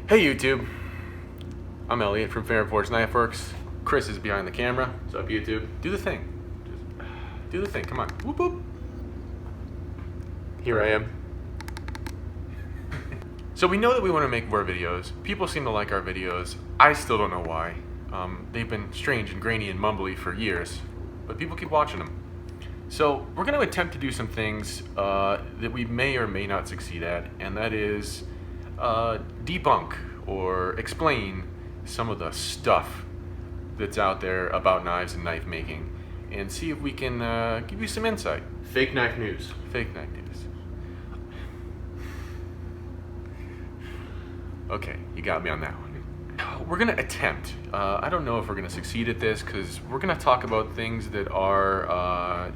Hey YouTube, I'm Elliot from Ferrum Knife Works. Chris is behind the camera. What's up, YouTube? Do the thing. Just do the thing. Come on. Whoop whoop. Here I am. So we know that we want to make more videos. People seem to like our videos. I still don't know why. They've been strange and grainy and mumbly for years, but people keep watching them. So we're going to attempt to do some things that we may or may not succeed at, and that is debunk or explain some of the stuff that's out there about knives and knife making, and see if we can give you some insight. Fake knife news. Fake knife news. Okay, you got me on that one. We're gonna attempt. I don't know if we're gonna succeed at this because we're gonna talk about things that are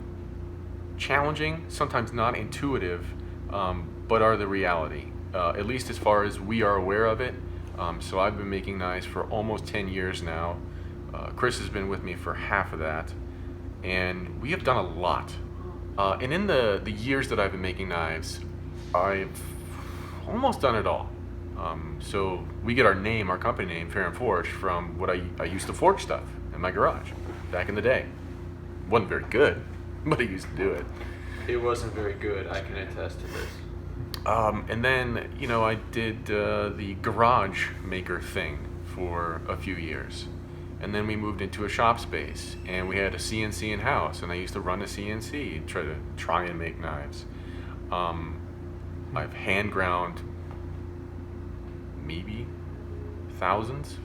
challenging, sometimes not intuitive, but are the reality. At least as far as we are aware of it. So I've been making knives for almost 10 years now. Chris has been with me for half of that, and we have done a lot. And in the years that I've been making knives, I've almost done it all. So we get our name, our company name, Ferrum Forge, from what I used to forge stuff in my garage back in the day. Wasn't very good, but I used to do it. It wasn't very good, I can attest to this. And then, you know, I did the garage maker thing for a few years. And then we moved into a shop space, and we had a CNC in-house, and I used to run a CNC and try and make knives. I've hand ground maybe thousands,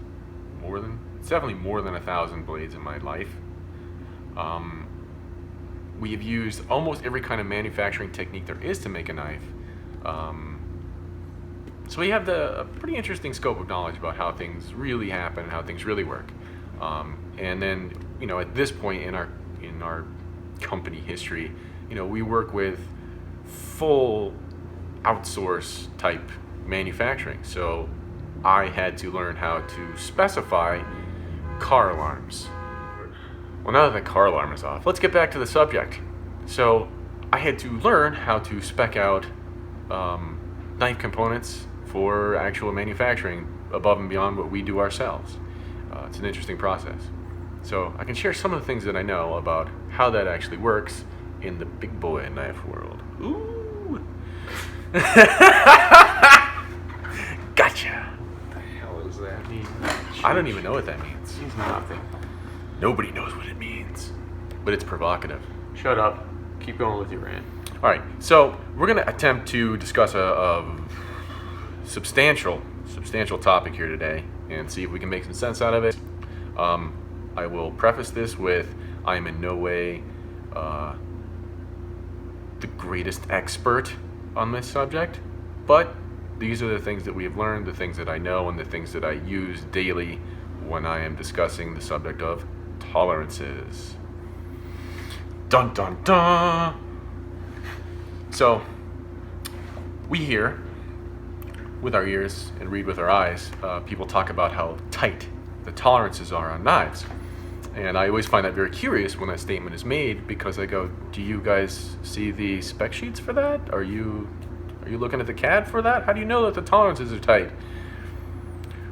it's definitely more than 1,000 blades in my life. We have used almost every kind of manufacturing technique there is to make a knife. So we have a pretty interesting scope of knowledge about how things really happen, how things really work. And then, you know, at this point in our company history, you know, we work with full outsource type manufacturing. So I had to learn how to specify car alarms. Well, now that the car alarm is off, let's get back to the subject. So I had to learn how to spec out knife components for actual manufacturing above and beyond what we do ourselves. It's an interesting process. So I can share some of the things that I know about how that actually works in the big boy knife world. Ooh. Gotcha. What the hell does that mean? I don't even know what that means. It means nothing. Nobody knows what it means, but it's provocative. Shut up. Keep going with your rant. All right, so we're going to attempt to discuss a substantial topic here today and see if we can make some sense out of it. I will preface this with I am in no way the greatest expert on this subject, but these are the things that we have learned, the things that I know, and the things that I use daily when I am discussing the subject of tolerances. Dun dun dun! So, we hear with our ears and read with our eyes, people talk about how tight the tolerances are on knives. And I always find that very curious when that statement is made, because I go, do you guys see the spec sheets for that? Are you looking at the CAD for that? How do you know that the tolerances are tight?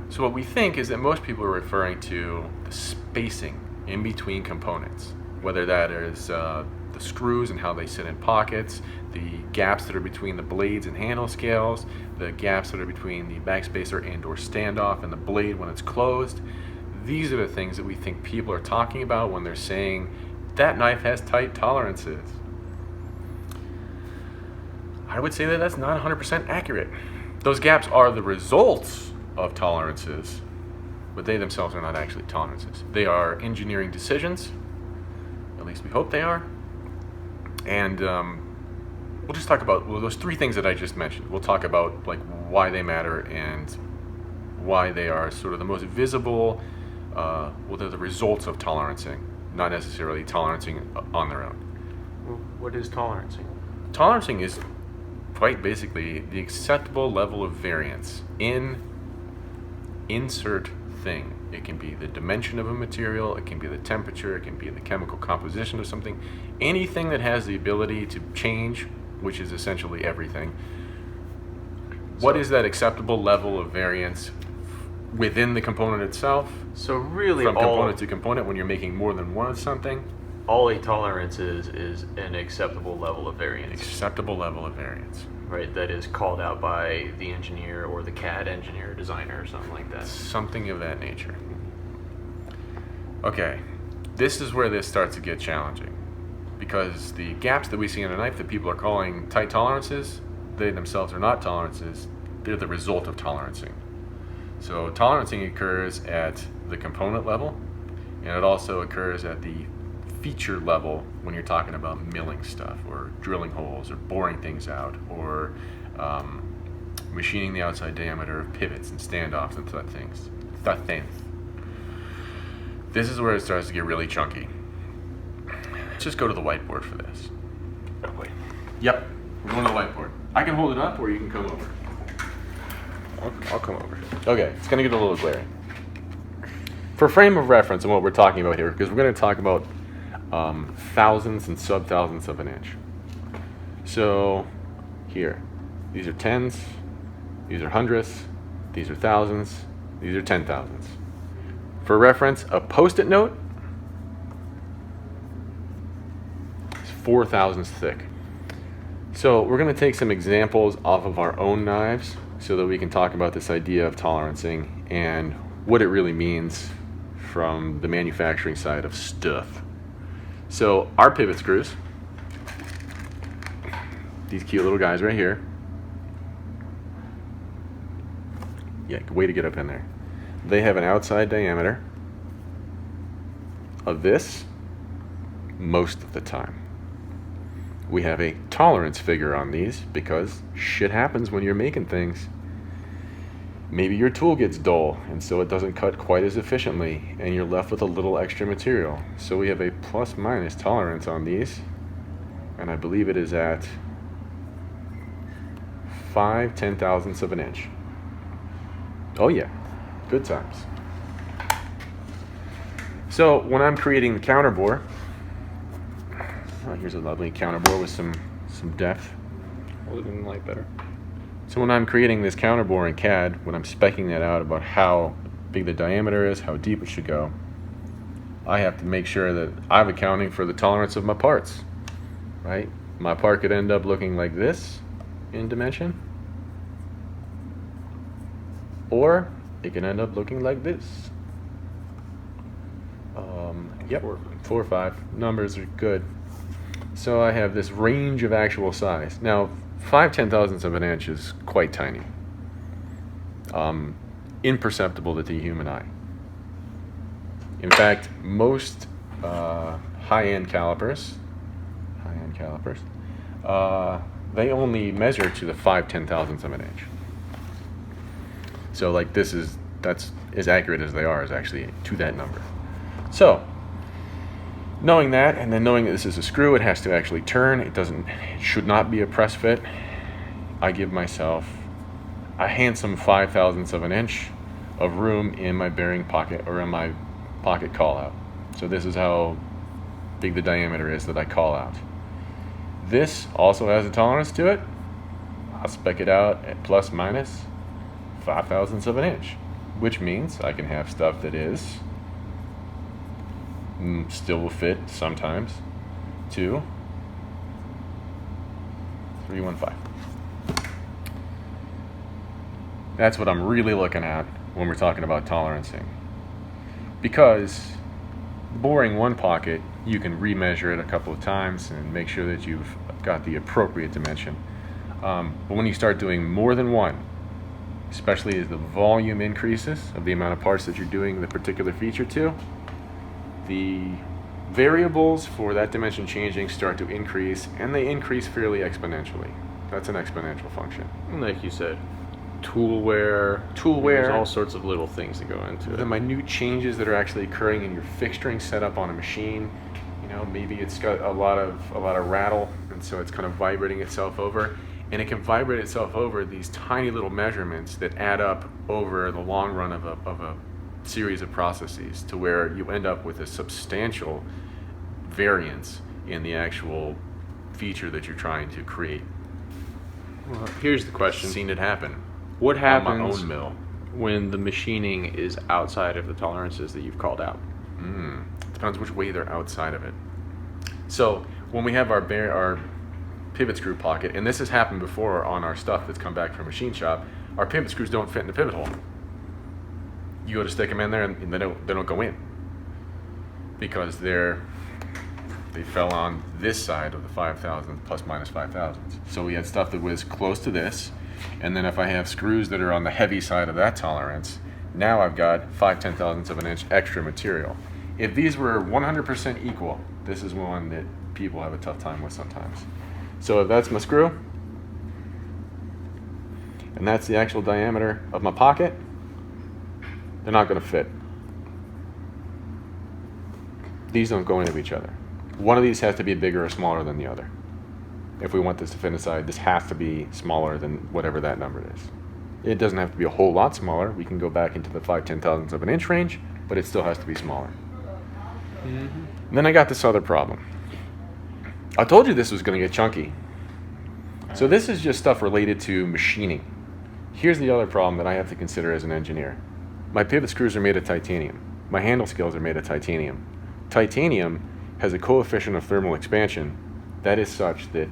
So what we think is that most people are referring to the spacing in between components, whether that is the screws and how they sit in pockets, the gaps that are between the blades and handle scales, the gaps that are between the backspacer and or standoff and the blade when it's closed. These are the things that we think people are talking about when they're saying that knife has tight tolerances. I would say that that's not 100% accurate. Those gaps are the results of tolerances, but they themselves are not actually tolerances. They are engineering decisions, at least we hope they are. And we'll just talk about those three things that I just mentioned. We'll talk about like why they matter and why they are sort of the most visible, they're the results of tolerancing, not necessarily tolerancing on their own. Well, what is tolerancing? Tolerancing is quite basically the acceptable level of variance in insert thing. It can be the dimension of a material, it can be the temperature, it can be the chemical composition of something. Anything that has the ability to change, which is essentially everything, What is that acceptable level of variance within the component itself? So really, From component to component, when you're making more than one of something? all a tolerance is an acceptable level of variance. Acceptable level of variance. Right, that is called out by the engineer or the CAD engineer, designer, or something like that. Something of that nature. Okay, this is where this starts to get challenging. Because the gaps that we see in a knife that people are calling tight tolerances, they themselves are not tolerances, they're the result of tolerancing. So tolerancing occurs at the component level, and it also occurs at the feature level when you're talking about milling stuff or drilling holes or boring things out or machining the outside diameter of pivots and standoffs and such things. This is where it starts to get really chunky. Let's just go to the whiteboard for this. Oh, wait. Yep, we're going to the whiteboard. I can hold it up or you can come over. I'll come over. Okay, it's going to get a little glaring. For frame of reference and what we're talking about here, because we're going to talk about thousandths and sub-thousandths of an inch. So here, these are tens, these are hundredths, these are thousandths, these are 10,000ths. For reference, a post-it note is 4 thousandths thick. So we're going to take some examples off of our own knives so that we can talk about this idea of tolerancing and what it really means from the manufacturing side of stuff. So our pivot screws, these cute little guys right here. Yeah, way to get up in there. They have an outside diameter of this most of the time. We have a tolerance figure on these because shit happens when you're making things. Maybe your tool gets dull and so it doesn't cut quite as efficiently and you're left with a little extra material. So we have a plus minus tolerance on these, and I believe it is at 5 10,000ths of an inch. Oh yeah, good times. So when I'm creating the counterbore, oh, here's a lovely counterbore with some depth. Hold it in the light better. So when I'm creating this counterbore in CAD, when I'm speccing that out about how big the diameter is, how deep it should go, I have to make sure that I'm accounting for the tolerance of my parts, right? My part could end up looking like this in dimension, or it can end up looking like this. Yep, 4 or 5. Numbers are good. So I have this range of actual size. Now, 5 10,000ths of an inch is quite tiny. Imperceptible to the human eye. In fact, most high-end calipers, they only measure to the 5 10,000ths of an inch. So like that's as accurate as they are, is actually to that number. So knowing that, and then knowing that this is a screw, it has to actually turn. It should not be a press fit. I give myself a handsome 5 thousandths of an inch of room in my bearing pocket or in my pocket call out. So this is how big the diameter is that I call out. This also has a tolerance to it. I'll spec it out at plus minus 5 thousandths of an inch, which means I can have stuff that is still will fit sometimes to 315. That's what I'm really looking at when we're talking about tolerancing. Because boring one pocket, you can remeasure it a couple of times and make sure that you've got the appropriate dimension. But when you start doing more than one, especially as the volume increases of the amount of parts that you're doing the particular feature to, the variables for that dimension changing start to increase, and they increase fairly exponentially. That's an exponential function. Like you said, tool wear. There's all sorts of little things that go into The it. minute changes that are actually occurring in your fixturing setup on a machine. You know, maybe it's got a lot of rattle, and so it's kind of vibrating itself over. And it can vibrate itself over these tiny little measurements that add up over the long run of a series of processes to where you end up with a substantial variance in the actual feature that you're trying to create. Well, here's the question. Seen it happen. What on my happens own mill. when the machining is outside of the tolerances that you've called out? Depends which way they're outside of it. So when we have our pivot screw pocket, and this has happened before on our stuff that's come back from machine shop, our pivot screws don't fit in the pivot hole. You go to stick them in there and they don't go in because they fell on this side of the 5,000 plus minus 5,000. So we had stuff that was close to this, and then if I have screws that are on the heavy side of that tolerance, now I've got 5/10,000ths of an inch extra material. If these were 100% equal, this is one that people have a tough time with sometimes. So if that's my screw, and that's the actual diameter of my pocket, they're not going to fit. These don't go into each other. One of these has to be bigger or smaller than the other. If we want this to fit inside, this has to be smaller than whatever that number is. It doesn't have to be a whole lot smaller. We can go back into the 5/10,000ths of an inch range, but it still has to be smaller. Then I got this other problem. I told you this was going to get chunky. So this is just stuff related to machining. Here's the other problem that I have to consider as an engineer. My pivot screws are made of titanium. My handle scales are made of titanium. Titanium has a coefficient of thermal expansion that is such that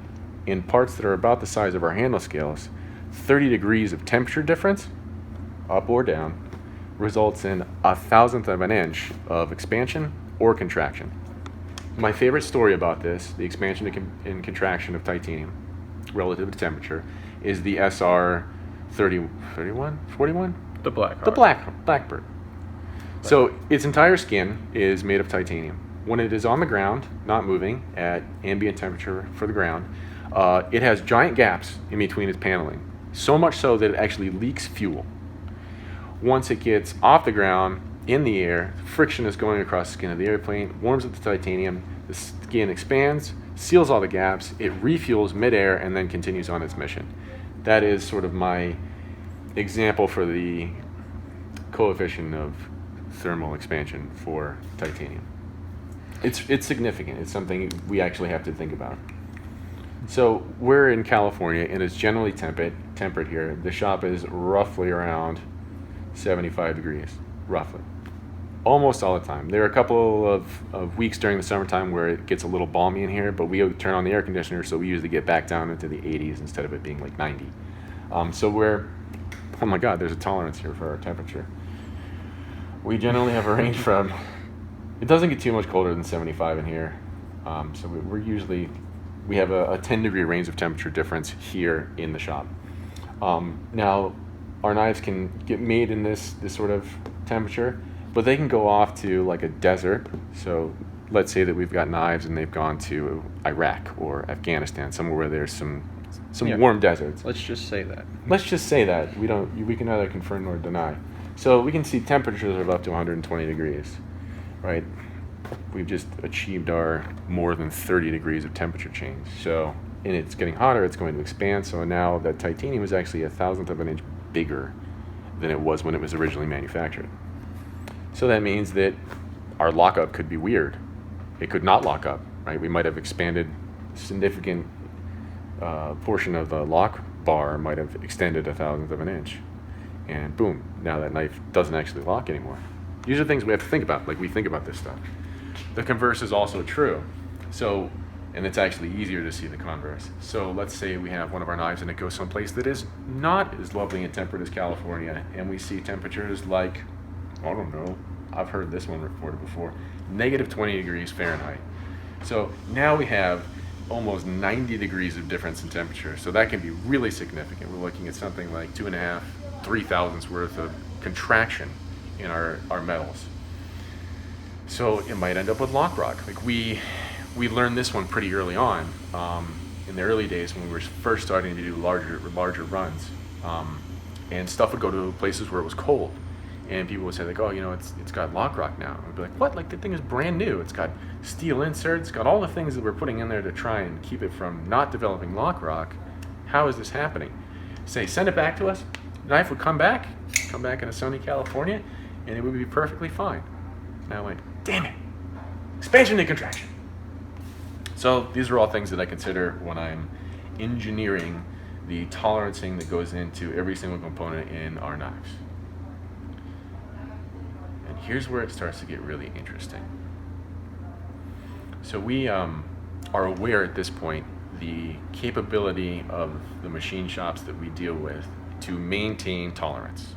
in parts that are about the size of our handle scales, 30 degrees of temperature difference, up or down, results in 1/1000th of an inch of expansion or contraction. My favorite story about this, the expansion and contraction of titanium relative to temperature, is the SR 41? The black. The Blackbird. So its entire skin is made of titanium. When it is on the ground, not moving at ambient temperature for the ground, it has giant gaps in between its paneling. So much so that it actually leaks fuel. Once it gets off the ground, in the air, friction is going across the skin of the airplane, warms up the titanium, the skin expands, seals all the gaps, it refuels midair, and then continues on its mission. That is sort of my example for the coefficient of thermal expansion for titanium. It's significant. It's something we actually have to think about. So we're in California, and it's generally temperate here. The shop is roughly around 75 degrees, roughly. Almost all the time. There are a couple of weeks during the summertime where it gets a little balmy in here, but we turn on the air conditioner, so we usually get back down into the 80s instead of it being like 90. So oh my God, there's a tolerance here for our temperature. We generally have a range from, it doesn't get too much colder than 75 in here. So we have a 10 degree range of temperature difference here in the shop. Now, our knives can get made in this sort of temperature, but they can go off to like a desert. So let's say that we've got knives and they've gone to Iraq or Afghanistan, somewhere where there's some warm deserts. Let's just say that. Let's just say that. We can neither confirm nor deny. So we can see temperatures of up to 120 degrees, right? We've just achieved our more than 30 degrees of temperature change. So, and it's getting hotter, it's going to expand. So now that titanium is actually 1/1000th of an inch bigger than it was when it was originally manufactured. So that means that our lockup could be weird. It could not lock up, right? We might have expanded a significant portion of the lock bar might have extended 1/1000th of an inch. And boom, now that knife doesn't actually lock anymore. These are things we have to think about, like we think about this stuff. The converse is also true. So, and it's actually easier to see the converse. So let's say we have one of our knives and it goes someplace that is not as lovely and temperate as California, and we see temperatures like, I don't know, I've heard this one reported before, negative 20 degrees Fahrenheit. So now we have almost 90 degrees of difference in temperature. So that can be really significant. We're looking at something like 2.5, 3/1000ths worth of contraction in our metals. So it might end up with lock rock. Like we learned this one pretty early on in the early days when we were first starting to do larger runs, and stuff would go to places where it was cold, and people would say like, oh, it's got lock rock now. I'd be like, what? Like the thing is brand new. It's got steel inserts, it's got all the things that we're putting in there to try and keep it from not developing lock rock. How is this happening? Say, send it back to us. The knife would come back in a sunny California, and it would be perfectly fine. And I went, damn it, expansion and contraction. So these are all things that I consider when I'm engineering the tolerancing that goes into every single component in our knives. And here's where it starts to get really interesting. So we are aware at this point the capability of the machine shops that we deal with to maintain tolerance.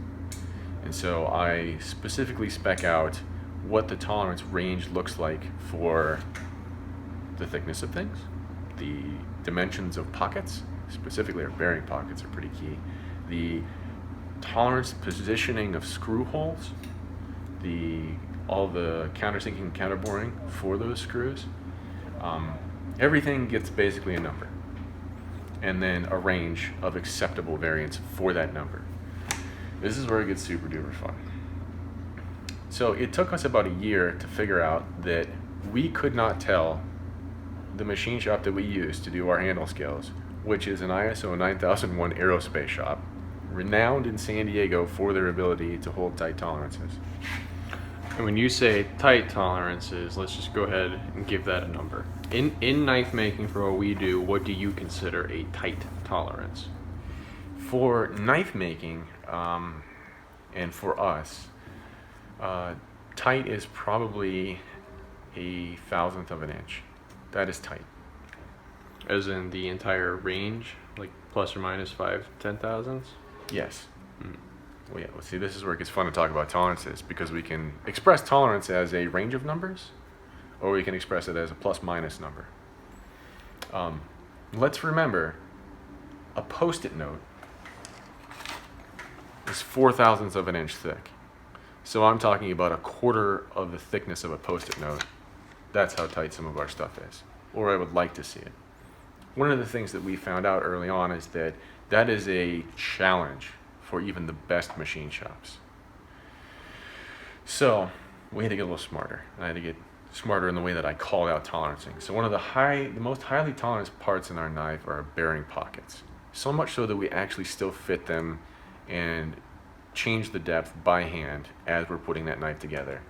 And so I specifically spec out what the tolerance range looks like for the thickness of things, the dimensions of pockets, specifically our bearing pockets are pretty key, the tolerance positioning of screw holes, all the countersinking and counterboring for those screws. Everything gets basically a number, and then a range of acceptable variance for that number. This is where it gets super duper fun. So it took us about a year to figure out that we could not tell the machine shop that we use to do our handle scales, which is an ISO 9001 aerospace shop, renowned in San Diego for their ability to hold tight tolerances. And when you say tight tolerances, let's just go ahead and give that a number. In knife making, for what we do, what do you consider a tight tolerance? For knife making, and for us, tight is probably 1/1000th of an inch. That is tight. As in the entire range, like plus or minus 5/10,000ths? Yes. Well, yeah. Well, see, this is where it gets fun to talk about tolerances, because we can express tolerance as a range of numbers, or we can express it as a plus-minus number. Let's remember, a Post-it note is 4/1000ths of an inch thick. So I'm talking about a quarter of the thickness of a Post-it note. That's how tight some of our stuff is, or I would like to see it. One of the things that we found out early on is that that is a challenge for even the best machine shops. So we had to get a little smarter. I had to get smarter in the way that I called out tolerancing. So one of the most highly tolerant parts in our knife are our bearing pockets. So much so that we actually still fit them and change the depth by hand as we're putting that knife together.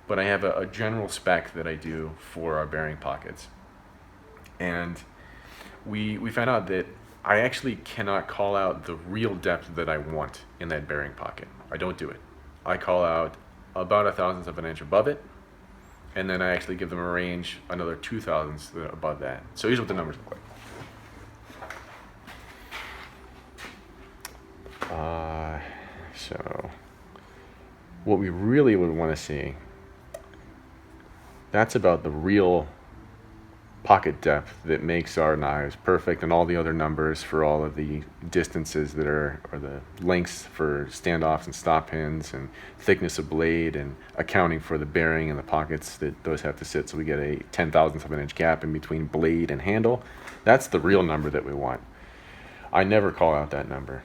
But I have a general spec that I do for our bearing pockets. And we found out that I actually cannot call out the real depth that I want in that bearing pocket. I don't do it. I call out about 1/1000th of an inch above it, and then I actually give them a range another 2/1000ths above that. So here's what the numbers look like. So what we really would want to see, that's about the real pocket depth that makes our knives perfect, and all the other numbers for all of the distances that are, or the lengths for standoffs and stop pins, and thickness of blade, and accounting for the bearing and the pockets that those have to sit, so we get a 1/10,000th of an inch gap in between blade and handle. That's the real number that we want. I never call out that number.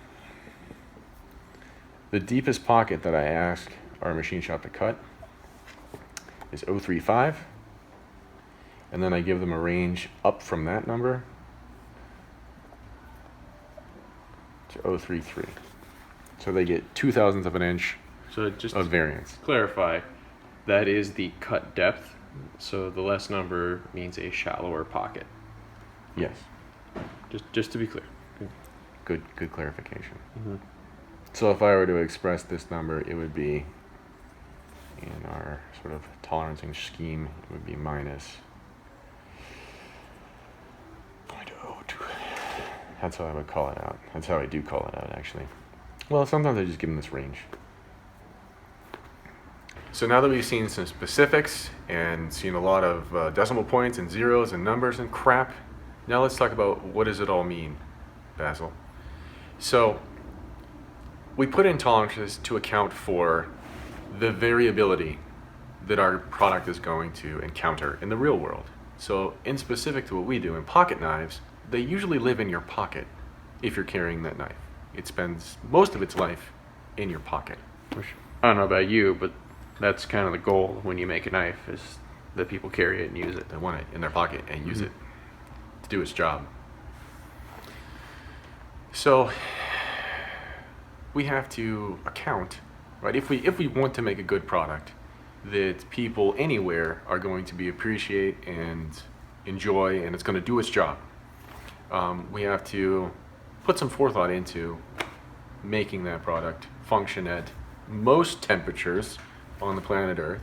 The deepest pocket that I ask our machine shop to cut is 035. And then I give them a range up from that number to 033. So they get 2/1000th of an inch So just of variance. clarify, that is the cut depth. So the less number means a shallower pocket. Yes. Just to be clear. Good clarification. Mm-hmm. So if I were to express this number, it would be, in our sort of tolerancing scheme, it would be minus 0.02. That's how I would call it out. That's how I do call it out, actually. Well, sometimes I just give them this range. So now that we've seen some specifics and seen a lot of decimal points and zeros and numbers and crap, now let's talk about what does it all mean, Basil. So we put in tolerances to account for the variability that our product is going to encounter in the real world. So in specific to what we do in pocket knives, they usually live in your pocket if you're carrying that knife. It spends most of its life in your pocket. Which, I don't know about you, but that's kind of the goal when you make a knife, is that people carry it and use it. They want it in their pocket and use it to do its job. So we have to account, right? If we want to make a good product that people anywhere are going to appreciate and enjoy, and it's going to do its job, we have to put some forethought into making that product function at most temperatures on the planet Earth,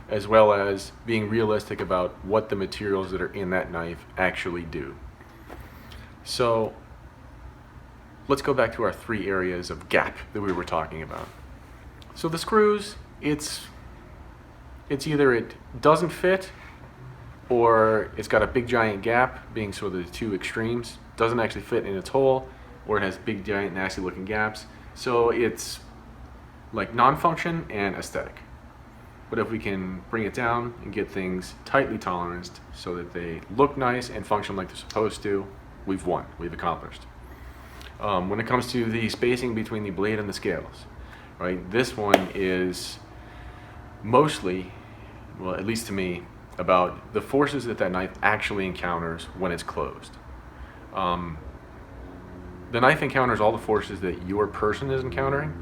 as well as being realistic about what the materials that are in that knife actually do. So let's go back to our 3 areas of gap that we were talking about. So the screws, it's either it doesn't fit, or it's got a big giant gap, being sort of the 2 extremes. Doesn't actually fit in its hole, or it has big giant nasty looking gaps. So it's like non-function and aesthetic. But if we can bring it down and get things tightly toleranced so that they look nice and function like they're supposed to, we've won, we've accomplished. When it comes to the spacing between the blade and the scales, right, this one is mostly, well, at least to me, about the forces that that knife actually encounters when it's closed. The knife encounters all the forces that your person is encountering,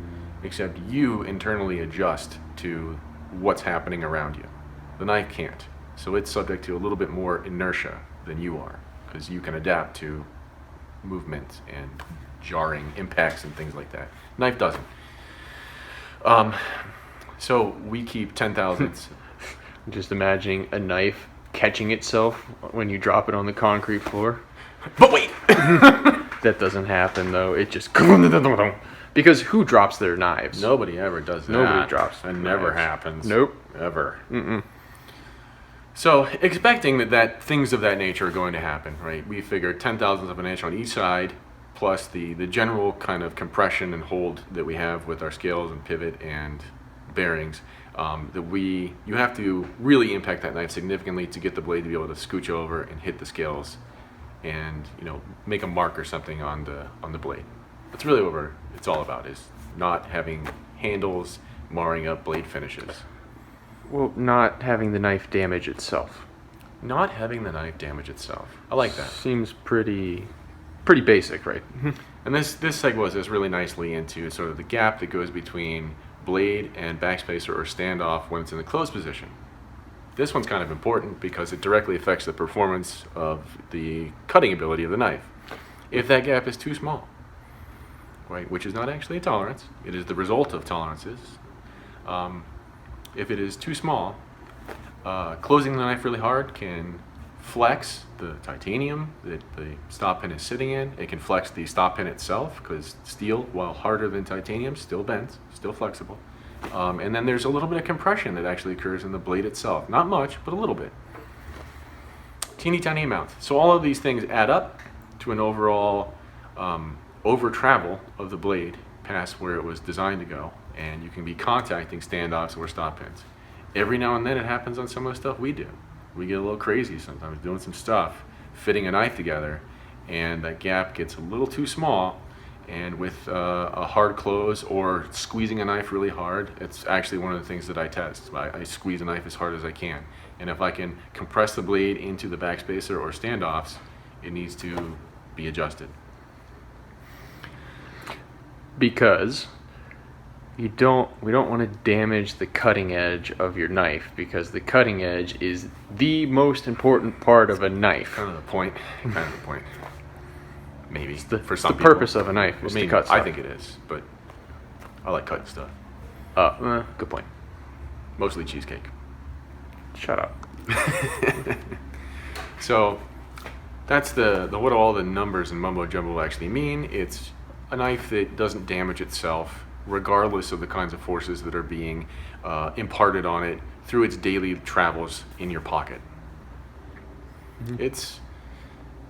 except you internally adjust to what's happening around you. The knife can't, so it's subject to a little bit more inertia than you are, because you can adapt to movement and jarring impacts and things like that. Knife doesn't. So we keep 10,000ths. Just imagining a knife catching itself when you drop it on the concrete floor. But wait! That doesn't happen though. It just because who drops their knives? Nobody ever does that. Nobody drops. It never knives. happens. Nope. Ever. Mm-mm. So expecting that things of that nature are going to happen, right? We figured 10,000ths of an inch on each side, plus the general kind of compression and hold that we have with our scales and pivot and bearings. You have to really impact that knife significantly to get the blade to be able to scooch over and hit the scales, and make a mark or something on the blade. That's really what it's all about, is not having handles marring up blade finishes. Well, not having the knife damage itself. Not having the knife damage itself. I like that. Seems pretty basic, right? And this segues us really nicely into sort of the gap that goes between blade and backspacer or standoff when it's in the closed position. This one's kind of important because it directly affects the performance of the cutting ability of the knife. If that gap is too small, right, which is not actually a tolerance, it is the result of tolerances. If it is too small, closing the knife really hard can flex the titanium that the stop pin is sitting in. It can flex the stop pin itself, because steel, while harder than titanium, still bends, still flexible. And then there's a little bit of compression that actually occurs in the blade itself. Not much, but a little bit. Teeny tiny amount. So all of these things add up to an overall over travel of the blade past where it was designed to go, and you can be contacting standoffs or stop pins. Every now and then it happens on some of the stuff we do. We get a little crazy sometimes doing some stuff, fitting a knife together, and that gap gets a little too small, and with a hard close or squeezing a knife really hard, it's actually one of the things that I test. I squeeze a knife as hard as I can, and if I can compress the blade into the backspacer or standoffs, it needs to be adjusted. Because we don't want to damage the cutting edge of your knife, because the cutting edge is the most important part of a knife. Kind of the point. Maybe for some the people. purpose of a knife is to I mean, cut stuff. I think it is, but I like cutting stuff. Good point. Mostly cheesecake. Shut up. So that's the what all the numbers and mumbo jumbo actually mean. It's a knife that doesn't damage itself, regardless of the kinds of forces that are being imparted on it through its daily travels in your pocket. Mm-hmm.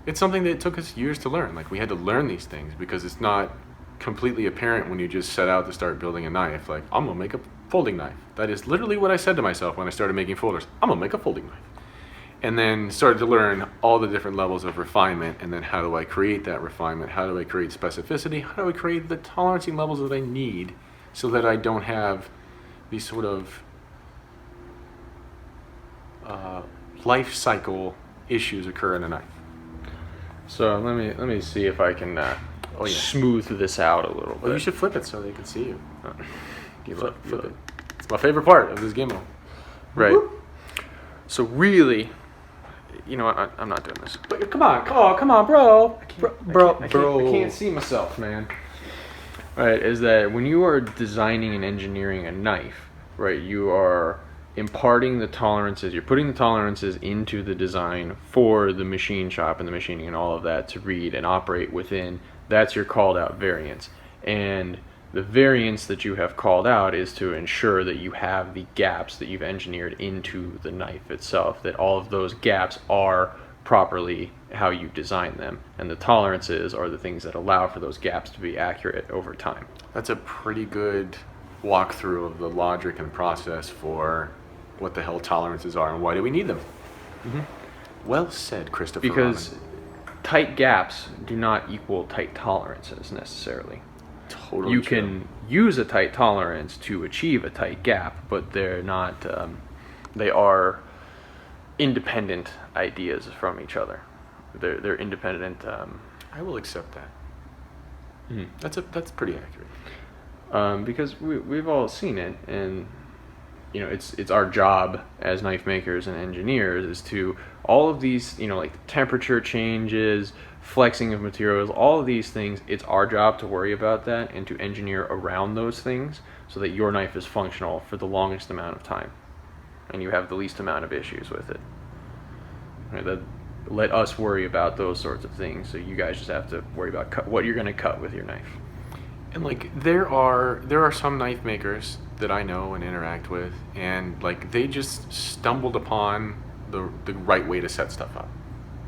It's something that took us years to learn. Like, we had to learn these things because it's not completely apparent when you just set out to start building a knife. Like, I'm gonna make a folding knife. That is literally what I said to myself when I started making folders. I'm gonna make a folding knife. And then started to learn all the different levels of refinement, and then how do I create that refinement? How do I create specificity? How do I create the tolerancing levels that I need so that I don't have these sort of life cycle issues occur in a knife? So let me see if I can smooth this out a little bit. Well, you should flip it so they can see you. Flip it. It's my favorite part of this gimbal. Right. Woo-hoo. So really, you know what? I'm not doing this. But come on, bro. I can't see myself, man. Right, is that when you are designing and engineering a knife, right, you are imparting the tolerances, you're putting the tolerances into the design for the machine shop and the machining and all of that to read and operate within. That's your called out variance. And the variance that you have called out is to ensure that you have the gaps that you've engineered into the knife itself, that all of those gaps are properly how you design them, and the tolerances are the things that allow for those gaps to be accurate over time. That's a pretty good walkthrough of the logic and process for what the hell tolerances are and why do we need them. Well said, Christopher. Because Robin. tight gaps do not equal tight tolerances necessarily. Totally You true. can use a tight tolerance to achieve a tight gap, but they're not. They are independent ideas from each other. They're independent. I will accept that. Mhm. That's pretty accurate. Because we've all seen it, and you know it's our job as knife makers and engineers is to all of these, you know, like temperature changes, flexing of materials, all of these things. It's our job to worry about that and to engineer around those things so that your knife is functional for the longest amount of time, and you have the least amount of issues with it. Right, let us worry about those sorts of things, so you guys just have to worry about what you're going to cut with your knife. And like there are some knife makers that I know and interact with, and like they just stumbled upon the right way to set stuff up,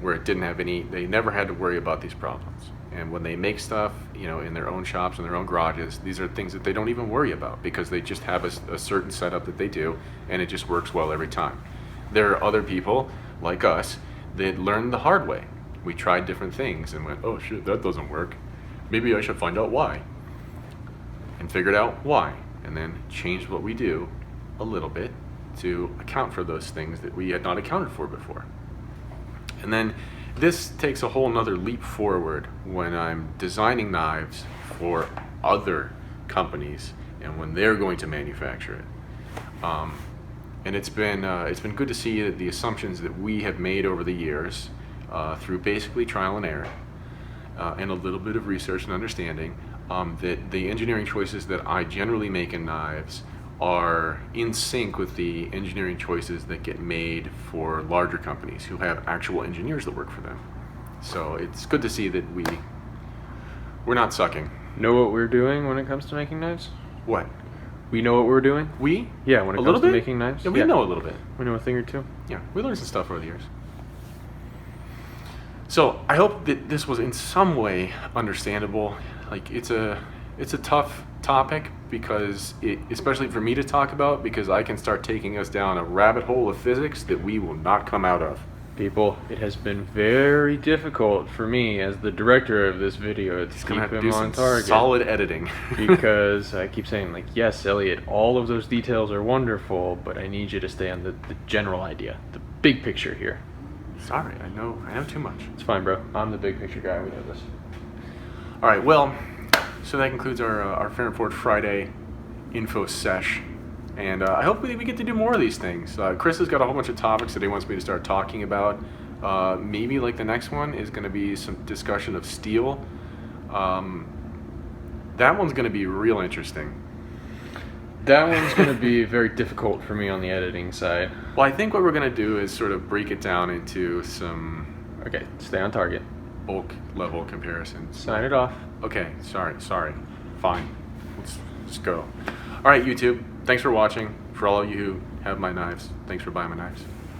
where it didn't have they never had to worry about these problems. And when they make stuff, you know, in their own shops, in their own garages, these are things that they don't even worry about because they just have a certain setup that they do, and it just works well every time. There are other people like us that learned the hard way. We tried different things and went, oh shit, that doesn't work. Maybe I should find out why. And figured out why, and then changed what we do a little bit to account for those things that we had not accounted for before. And then this takes a whole nother leap forward when I'm designing knives for other companies and when they're going to manufacture it. And it's been good to see that the assumptions that we have made over the years through basically trial and error and a little bit of research and understanding, that the engineering choices that I generally make in knives are in sync with the engineering choices that get made for larger companies who have actual engineers that work for them. So it's good to see that we're not sucking. Know what we're doing when it comes to making knives? What? We know what we're doing? We? Yeah, when it A comes little to bit? making knives? Yeah, we know a little bit. We know a thing or two. Yeah, we learned some stuff over the years. So I hope that this was in some way understandable. Like it's a tough topic because especially for me to talk about, because I can start taking us down a rabbit hole of physics that we will not come out of. People, it has been very difficult for me as the director of this video to keep Gonna have to him do on some target. solid editing. Because I keep saying, like, yes, Elliot, all of those details are wonderful, but I need you to stay on the general idea, the big picture here. Sorry, I know too much. It's fine, bro. I'm the big picture guy. We know this. All right, well, so that concludes our Ferrum Forge Friday info sesh. And I hope we get to do more of these things. Chris has got a whole bunch of topics that he wants me to start talking about. Maybe like the next one is going to be some discussion of steel. That one's going to be real interesting. That one's going to be very difficult for me on the editing side. Well, I think what we're going to do is sort of break it down into some Okay, stay on target. bulk level comparisons. Sign it off. Okay, sorry. Fine. Let's go. All right, YouTube. Thanks for watching. For all of you who have my knives, thanks for buying my knives.